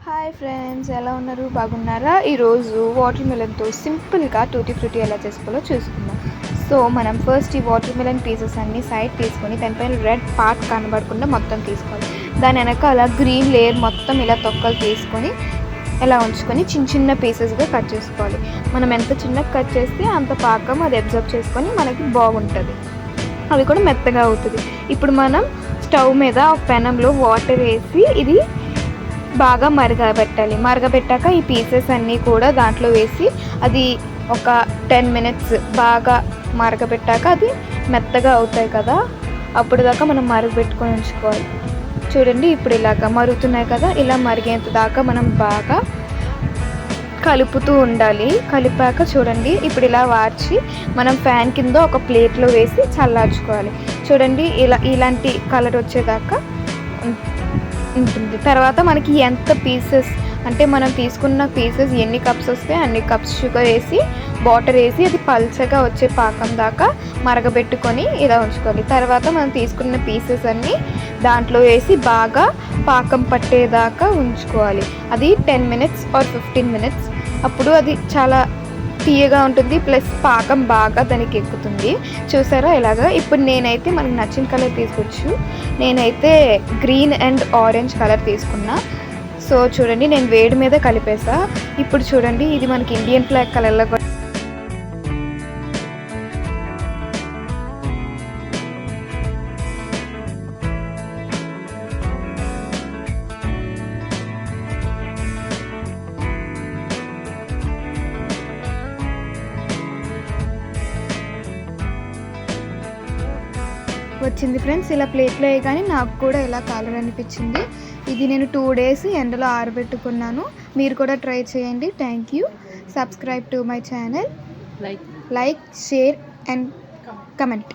Hi friends, ఎలా ఉన్నారు? బాగున్నారా? ఈరోజు వాటర్ మిలన్తో సింపుల్గా టూటీ ఫ్రూటీ ఎలా చేసుకోవాలో చూసుకుందాం. సో మనం ఫస్ట్ ఈ వాటర్ మిలన్ పీసెస్ అన్ని సైడ్ తీసుకొని దానిపైన రెడ్ పార్ట్ కనబడకుండా మొత్తం తీసుకోవాలి. దాని వెనకాల గ్రీన్ లేయర్ మొత్తం ఇలా తొక్కలు తీసుకొని ఇలా ఉంచుకొని చిన్న చిన్న పీసెస్గా కట్ చేసుకోవాలి. మనం ఎంత చిన్నగా కట్ చేస్తే అంత పాకం అది అబ్జర్వ్ చేసుకొని మనకి బాగుంటుంది, అవి కూడా మెత్తగా అవుతుంది. ఇప్పుడు మనం స్టవ్ మీద ఒక పెనంలో వాటర్ వేసి ఇది బాగా మరగబెట్టాలి. మరగబెట్టాక ఈ పీసెస్ అన్నీ కూడా దాంట్లో వేసి అది ఒక 10 minutes బాగా మరగబెట్టాక అది మెత్తగా అవుతాయి కదా, అప్పుడు దాకా మనం మరగబెట్టుకొని ఉంచుకోవాలి. చూడండి, ఇప్పుడు ఇలాగ మరుగుతున్నాయి కదా, ఇలా మరిగేంత దాకా మనం బాగా కలుపుతూ ఉండాలి. కలిపాక చూడండి, ఇప్పుడు ఇలా వార్చి మనం ఫ్యాన్ కింద ఒక ప్లేట్లో వేసి చల్లార్చుకోవాలి. చూడండి, ఇలాంటి కలర్ వచ్చేదాకా ఉంటుంది. తర్వాత మనకి ఎంత పీసెస్ అంటే మనం తీసుకున్న పీసెస్ ఎన్ని కప్స్ వస్తే అన్ని కప్స్ షుగర్ వేసి వాటర్ వేసి అది పల్చగా వచ్చే పాకం దాకా మరగబెట్టుకొని ఇలా ఉంచుకోవాలి. తర్వాత మనం తీసుకున్న పీసెస్ అన్నీ దాంట్లో వేసి బాగా పాకం పట్టేదాకా ఉంచుకోవాలి. అది 10 minutes or 15 minutes. అప్పుడు అది చాలా తీయగా ఉంటుంది, ప్లస్ పాకం బాగా దానికి ఎక్కుతుంది. చూసారా ఇలాగా? ఇప్పుడు నేనైతే మనకు నచ్చిన కలర్ తీసుకోవచ్చు. నేనైతే గ్రీన్ అండ్ ఆరెంజ్ కలర్ తీసుకున్నా. సో చూడండి, నేను వేడి మీద కలిపేసా. ఇప్పుడు చూడండి, ఇది మనకి ఇండియన్ ఫ్లాగ్ కలర్లో వచ్చింది. ఫ్రెండ్స్, ఇలా ప్లేట్లో వేయగానే నాకు కూడా ఇలా కలర్ అనిపించింది. ఇది నేను 2 days ఎండలో ఆరబెట్టుకున్నాను. మీరు కూడా ట్రై చేయండి. Thank you. Subscribe to my channel. Like, share and comment.